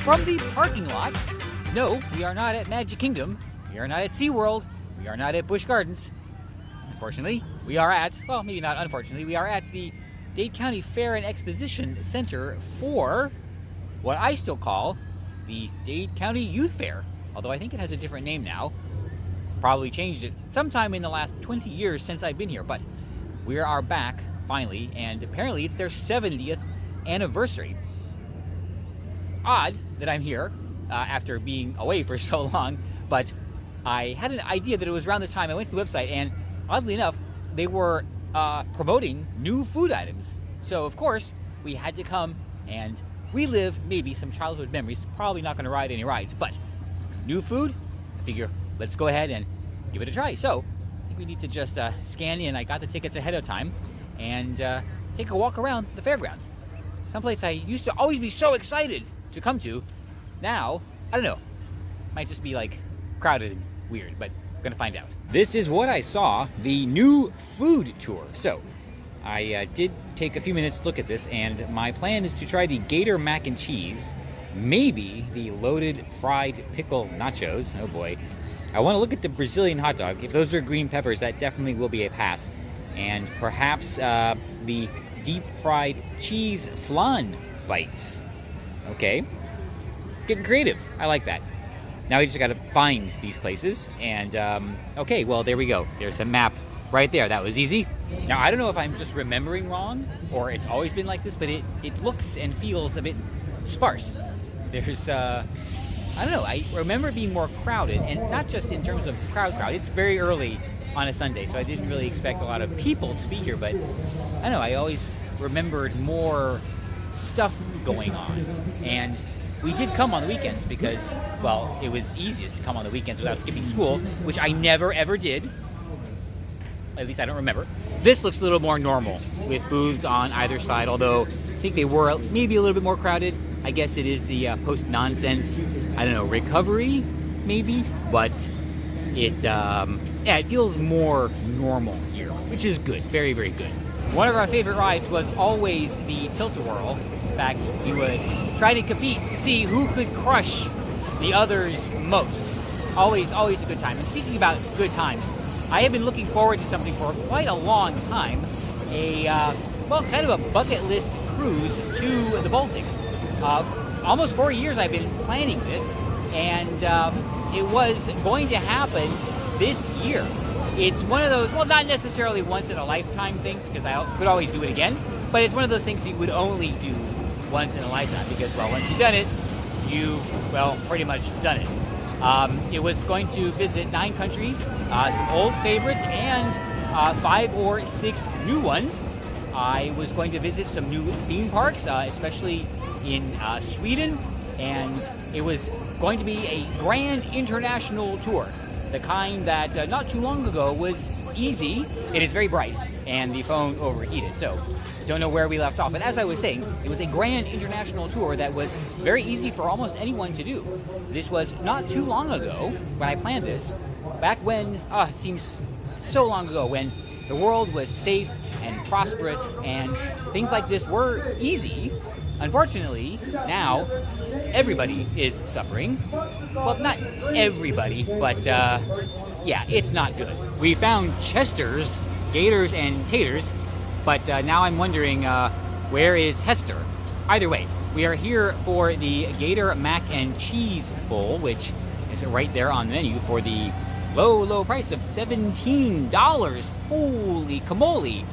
from the parking lot. No, we are not at Magic Kingdom. We are not at SeaWorld. We are not at Busch Gardens. Unfortunately, we are at, well, maybe not unfortunately, we are at the Dade County Fair and Exposition Center for what I still call the Dade County Youth Fair. Although I think it has a different name now. Probably changed it sometime in the last 20 years since I've been here. But we are back, finally, and apparently it's their 70th anniversary. Odd that I'm here after being away for so long, but I had an idea that it was around this time. I went to the website, and oddly enough, they were promoting new food items. So, of course, we had to come and relive maybe some childhood memories. Probably not going to ride any rides, but new food, I figure let's go ahead and give it a try. So, I think we need to just scan in. I got the tickets ahead of time and take a walk around the fairgrounds. Someplace I used to always be so excited to come to. Now, I don't know, might just be like crowded and weird, but I'm gonna find out. This is what I saw, the new food tour. So, I did take a few minutes to look at this, and my plan is to try the Gator mac and cheese, maybe the loaded fried pickle nachos. Oh boy. I want to look at the Brazilian hot dog. If those are green peppers, that definitely will be a pass. And perhaps the deep fried cheese flan bites. Okay. Getting creative. I like that. Now we just got to find these places. And, okay, well, there we go. There's a map right there. That was easy. Now, I don't know if I'm just remembering wrong or it's always been like this, but it looks and feels a bit sparse. There's, I don't know, I remember it being more crowded, and not just in terms of crowd. It's very early on a Sunday, so I didn't really expect a lot of people to be here, but I don't know, I always remembered more stuff going on. And we did come on the weekends because, well, it was easiest to come on the weekends without skipping school, which I never ever did. At least I don't remember. This looks a little more normal with booths on either side, although I think they were maybe a little bit more crowded. I guess it is the post-nonsense, I don't know, recovery, maybe? But it, yeah, it feels more normal here, which is good, very, very good. One of our favorite rides was always the Tilt-A-Whirl. In fact, we would try to compete to see who could crush the others most. Always, always a good time. And speaking about good times, I have been looking forward to something for quite a long time. Well, kind of a bucket list cruise to the Baltic. Almost 4 years I've been planning this, and it was going to happen this year. It's one of those, well, not necessarily once in a lifetime things, because I could always do it again, but it's one of those things you would only do once in a lifetime, because, well, once you've done it, you've, well, pretty much done it. It was going to visit 9 countries, some old favorites, and 5 or 6 new ones. I was going to visit some new theme parks, especially in Sweden, and it was going to be a grand international tour, the kind that not too long ago was easy. It is very bright, and the phone overheated, so don't know where we left off. But as I was saying, it was a grand international tour that was very easy for almost anyone to do. This was not too long ago when I planned this, back when, it seems so long ago, when the world was safe and prosperous and things like this were easy. Unfortunately, now everybody is suffering. Well, not everybody, but yeah, it's not good. We found Chester's, Gators, and Taters, but now I'm wondering where is Hester? Either way, we are here for the Gator Mac and Cheese Bowl, which is right there on the menu for the low, low price of $17. Holy camole.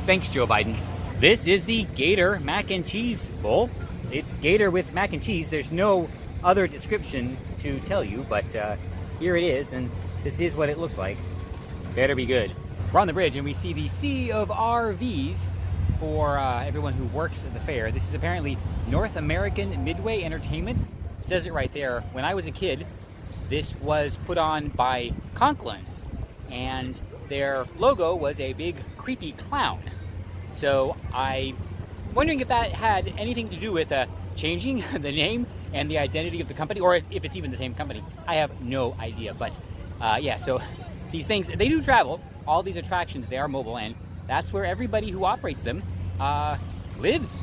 Thanks, Joe Biden. This is the Gator Mac and Cheese Bowl. It's Gator with mac and cheese. There's no other description to tell you, but here it is, and this is what it looks like. Better be good. We're on the bridge, and we see the sea of RVs for everyone who works at the fair. This is apparently North American Midway Entertainment. It says it right there. When I was a kid, this was put on by Conklin, and their logo was a big creepy clown. So I'm wondering if that had anything to do with changing the name and the identity of the company, or if it's even the same company. I have no idea, but yeah, so these things, they do travel. All these attractions, they are mobile, and that's where everybody who operates them lives.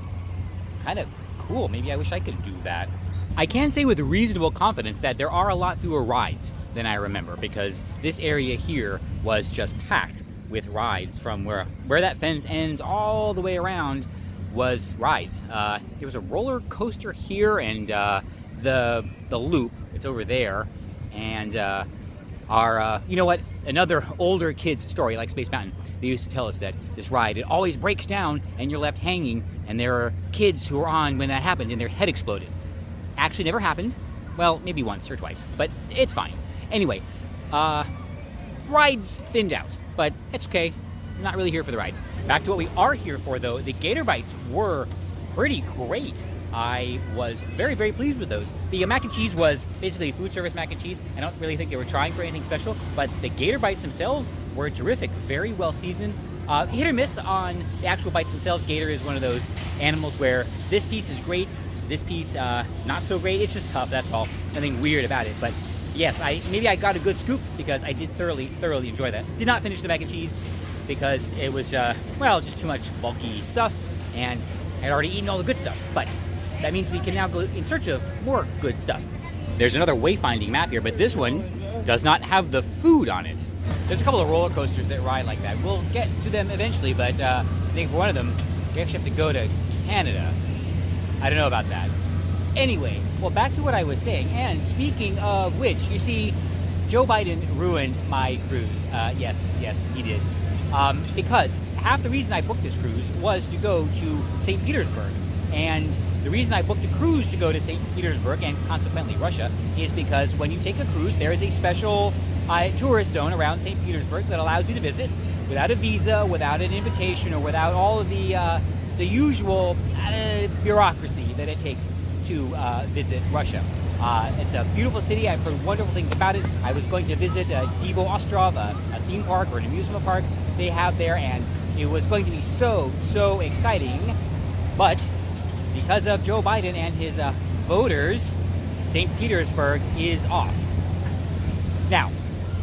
Kind of cool. Maybe I wish I could do that. I can say with reasonable confidence that there are a lot fewer rides than I remember, because this area here was just packed with rides from where that fence ends all the way around was rides. There was a roller coaster here, and the loop, it's over there, and you know what, another older kid's story like Space Mountain, they used to tell us that this ride, it always breaks down and you're left hanging, and there are kids who were on when that happened and their head exploded. Actually never happened. Well, maybe once or twice, but it's fine. Anyway, rides thinned out, but it's okay. I'm not really here for the rides. Back to what we are here for, though. The Gator bites were pretty great. I was very, very pleased with those. The mac and cheese was basically food service mac and cheese. I don't really think they were trying for anything special, but the Gator bites themselves were terrific, very well seasoned. Hit or miss on the actual bites themselves. Gator is one of those animals where this piece is great, this piece not so great. It's just tough, that's all. Nothing weird about it, but yes, maybe I got a good scoop because I did thoroughly enjoy that. Did not finish the mac and cheese because it was, well, just too much bulky stuff, and I had already eaten all the good stuff, but that means we can now go in search of more good stuff. There's another wayfinding map here, but this one does not have the food on it. There's a couple of roller coasters that ride like that. We'll get to them eventually, but I think for one of them, we actually have to go to Canada. I don't know about that. Anyway, well, back to what I was saying, and speaking of which, you see, Joe Biden ruined my cruise. Yes, he did. Because half the reason I booked this cruise was to go to St. Petersburg. And the reason I booked a cruise to go to St. Petersburg, and consequently Russia, is because when you take a cruise, there is a special tourist zone around St. Petersburg that allows you to visit without a visa, without an invitation, or without all of the usual bureaucracy that it takes to visit Russia. It's a beautiful city. I've heard wonderful things about it. I was going to visit Divo Ostrov, a theme park or an amusement park they have there, and it was going to be so exciting. But because of Joe Biden and his voters, St. Petersburg is off. Now,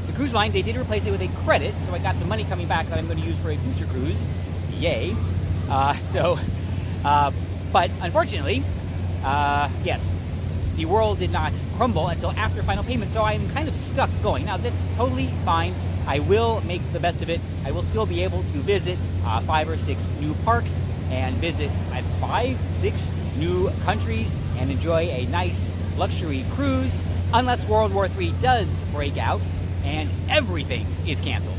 the cruise line, they did replace it with a credit, so I got some money coming back that I'm going to use for a future cruise. Yay. But unfortunately, yes, the world did not crumble until after final payment, so I'm kind of stuck going. Now, that's totally fine. I will make the best of it. I will still be able to visit 5 or 6 new parks and visit 5-6 new countries and enjoy a nice luxury cruise, unless World War III does break out and everything is canceled.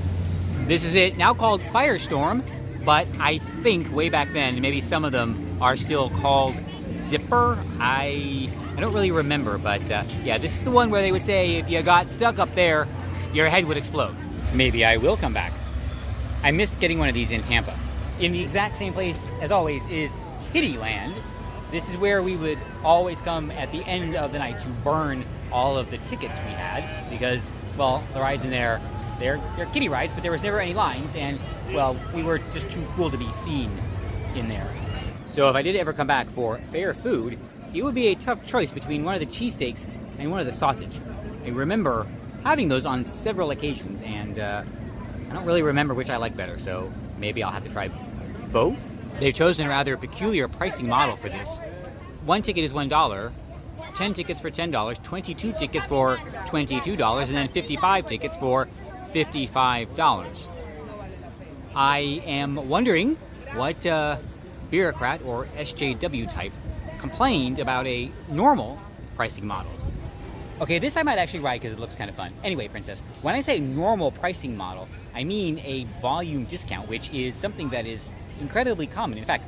This is it, now called Firestorm, but I think way back then, maybe some of them are still called Zipper. I don't really remember, but yeah, this is the one where they would say if you got stuck up there, your head would explode. Maybe I will come back. I missed getting one of these in Tampa. In the exact same place, as always, is Kittyland. This is where we would always come at the end of the night to burn all of the tickets we had, because, well, the rides in there, they're kiddie rides, but there was never any lines, and, well, we were just too cool to be seen in there. So if I did ever come back for fair food, it would be a tough choice between one of the cheesesteaks and one of the sausage. I remember having those on several occasions, and I don't really remember which I like better, so maybe I'll have to try both. They've chosen a rather peculiar pricing model for this. One ticket is $1, 10 tickets for $10, 22 tickets for $22, and then 55 tickets for $55. I am wondering what bureaucrat or SJW type complained about a normal pricing model. Okay, this I might actually ride because it looks kind of fun. Anyway, Princess, when I say normal pricing model, I mean a volume discount, which is something that is incredibly common. In fact,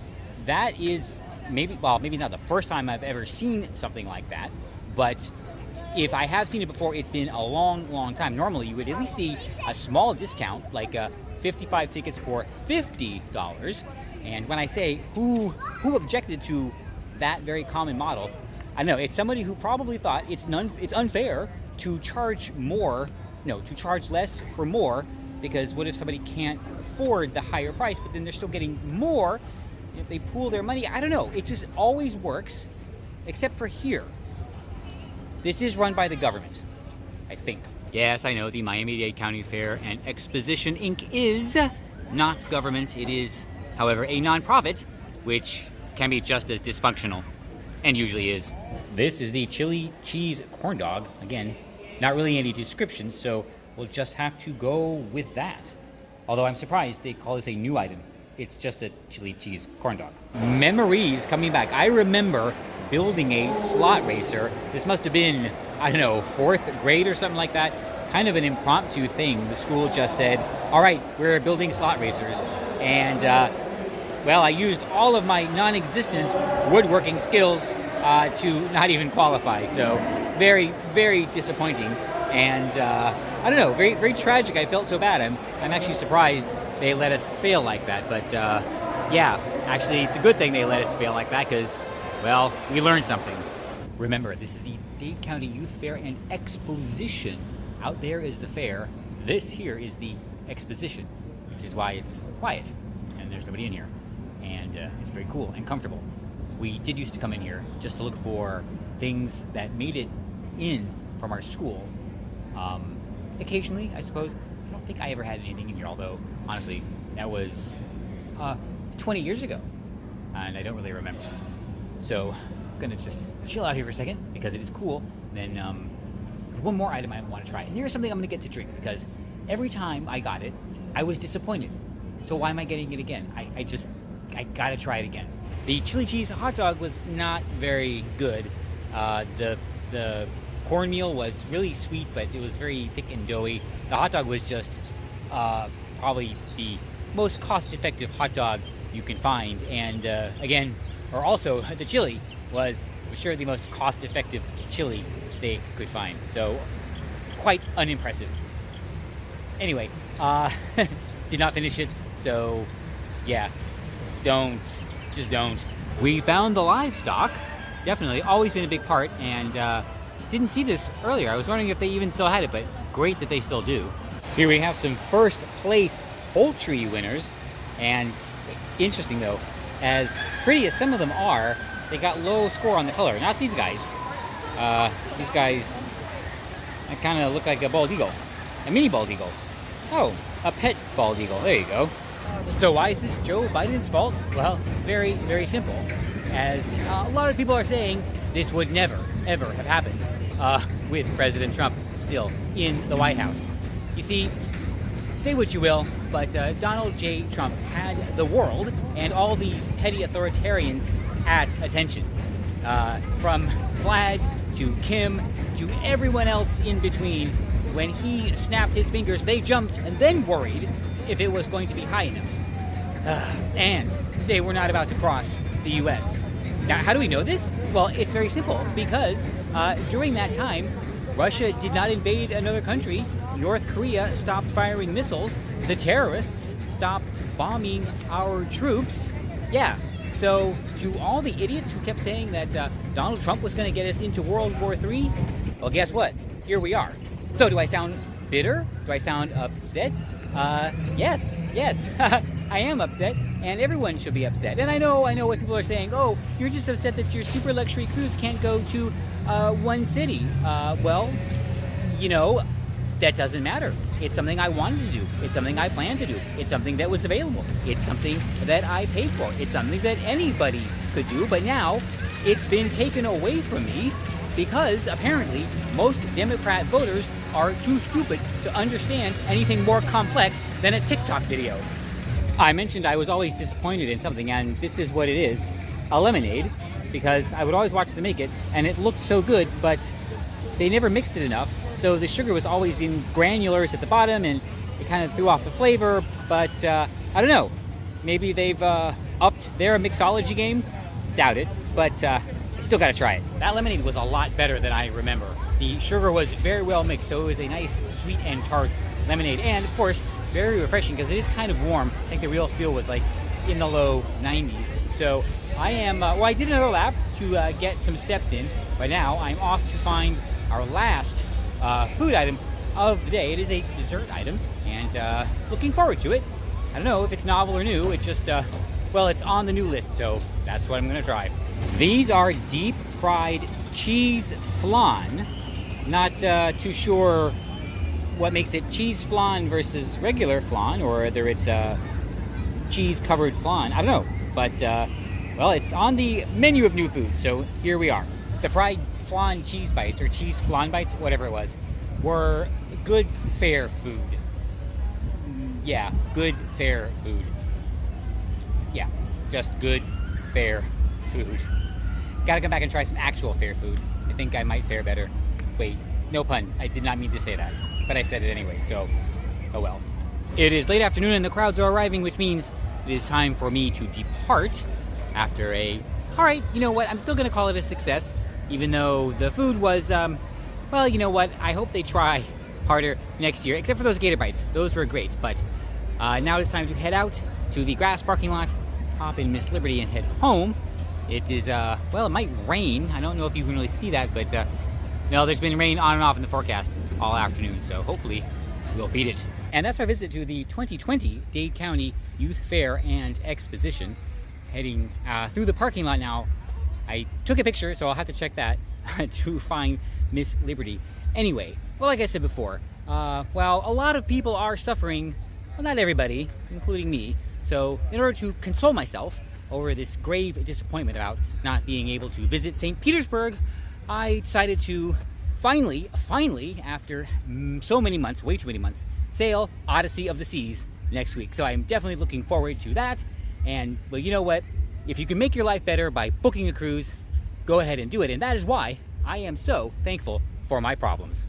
that is maybe not the first time I've ever seen something like that, but if I have seen it before, it's been a long time. Normally, you would at least see a small discount, like 55 tickets for $50. And when I say who objected to that very common model, I know it's somebody who probably thought it's unfair to charge less for more, because what if somebody can't afford the higher price, but then they're still getting more if they pool their money? I don't know. It just always works, except for here. This is run by the government, I think. Yes, I know, the Miami-Dade County Fair and Exposition Inc. is not government. It is, however, a nonprofit, which can be just as dysfunctional. and usually is. This is the chili cheese corn dog. Again, not really any descriptions, so we'll just have to go with that. Although I'm surprised they call this a new item. It's just a chili cheese corn dog. Memories coming back. I remember building a slot racer. This must have been, I don't know, 4th grade or something like that. Kind of an impromptu thing. The school just said, all right, we're building slot racers. And, well, I used all of my non-existent woodworking skills to not even qualify. So very, very disappointing. And I don't know, very, very tragic. I felt so bad. I'm actually surprised they let us fail like that. But yeah, actually, it's a good thing they let us fail like that because, well, we learned something. Remember, this is the Dade County Youth Fair and Exposition. Out there is the fair. This here is the Exposition, which is why it's quiet and there's nobody in here. And it's very cool and comfortable. We did used to come in here just to look for things that made it in from our school. Occasionally, I suppose. I don't think I ever had anything in here, although, honestly, that was 20 years ago, and I don't really remember. So, I'm gonna just chill out here for a second, because it is cool. Then, there's one more item I want to try, and here's something I'm gonna get to drink, because every time I got it, I was disappointed. So why am I getting it again? I gotta try it again. The chili cheese hot dog was not very good. The cornmeal was really sweet, but it was very thick and doughy. The hot dog was just probably the most cost-effective hot dog you can find. And again, or also the chili was for sure the most cost-effective chili they could find. So quite unimpressive. Anyway, did not finish it. So yeah, just don't. We found the livestock. Definitely, always been a big part, and didn't see this earlier. I was wondering if they even still had it, but great that they still do. Here we have some first place poultry winners, and interesting though, as pretty as some of them are, they got low score on the color. Not these guys. These guys kind of look like a bald eagle, a mini bald eagle. Oh, a pet bald eagle. There you go. So why is this Joe Biden's fault? Well, very, very simple. As a lot of people are saying, this would never, ever have happened with President Trump still in the White House. You see, say what you will, but Donald J. Trump had the world and all these petty authoritarians at attention. From Vlad to Kim to everyone else in between. When he snapped his fingers, they jumped and then worried if it was going to be high enough. And they were not about to cross the U.S. Now, how do we know this? Well, it's very simple, because during that time, Russia did not invade another country, North Korea stopped firing missiles, the terrorists stopped bombing our troops. Yeah, so to all the idiots who kept saying that Donald Trump was going to get us into World War III, well, guess what? Here we are. So do I sound bitter? Do I sound upset? Yes, I am upset, and everyone should be upset. And I know what people are saying. Oh, you're just upset that your super luxury cruise can't go to one city. Well, you know, that doesn't matter. It's something I wanted to do. It's something I planned to do. It's something that was available. It's something that I paid for. It's something that anybody could do, but now it's been taken away from me because apparently most Democrat voters are too stupid to understand anything more complex than a TikTok video. I mentioned I was always disappointed in something, and this is what it is. A lemonade, because I would always watch them make it, and it looked so good, but they never mixed it enough, so the sugar was always in granulars at the bottom, and it kind of threw off the flavor, but I don't know. Maybe they've upped their mixology game? Doubt it, but I still gotta try it. That lemonade was a lot better than I remember. The sugar was very well mixed, so it was a nice sweet and tart lemonade, and of course, very refreshing because it is kind of warm. I think the real feel was like in the low 90s. So I am, well, I did another lap to get some steps in, but now I'm off to find our last food item of the day. It is a dessert item, and looking forward to it. I don't know if it's novel or new. It's just, well, it's on the new list, so that's what I'm gonna try. These are deep fried cheese flan. Not too sure what makes it cheese flan versus regular flan, or whether it's cheese covered flan. I don't know, but Well, it's on the menu of new food, so here we are. The fried flan cheese bites, or cheese flan bites, whatever it was, were good, fair food. Yeah, good, fair food. Yeah, just good, fair food. Gotta come back and try some actual fair food. I think I might fare better. Wait, no pun. I did not mean to say that, but I said it anyway, so oh well. It is late afternoon and the crowds are arriving, which means it is time for me to depart after alright, you know what, I'm still gonna call it a success, even though the food was, well, you know what, I hope they try harder next year, except for those Gator bites. Those were great, but now it's time to head out to the grass parking lot, hop in Miss Liberty and head home. It is, well, it might rain. I don't know if you can really see that, but no, there's been rain on and off in the forecast all afternoon, so hopefully we'll beat it. And that's our visit to the 2020 Dade County Youth Fair and Exposition. Heading through the parking lot now. I took a picture, so I'll have to check that to find Miss Liberty. Anyway, well, like I said before, well, a lot of people are suffering, well, not everybody, including me. So in order to console myself over this grave disappointment about not being able to visit St. Petersburg, I decided to finally, after so many months, way too many months, sail Odysee of the Seas next week. So I'm definitely looking forward to that. And, well, you know what? If you can make your life better by booking a cruise, go ahead and do it. And that is why I am so thankful for my problems.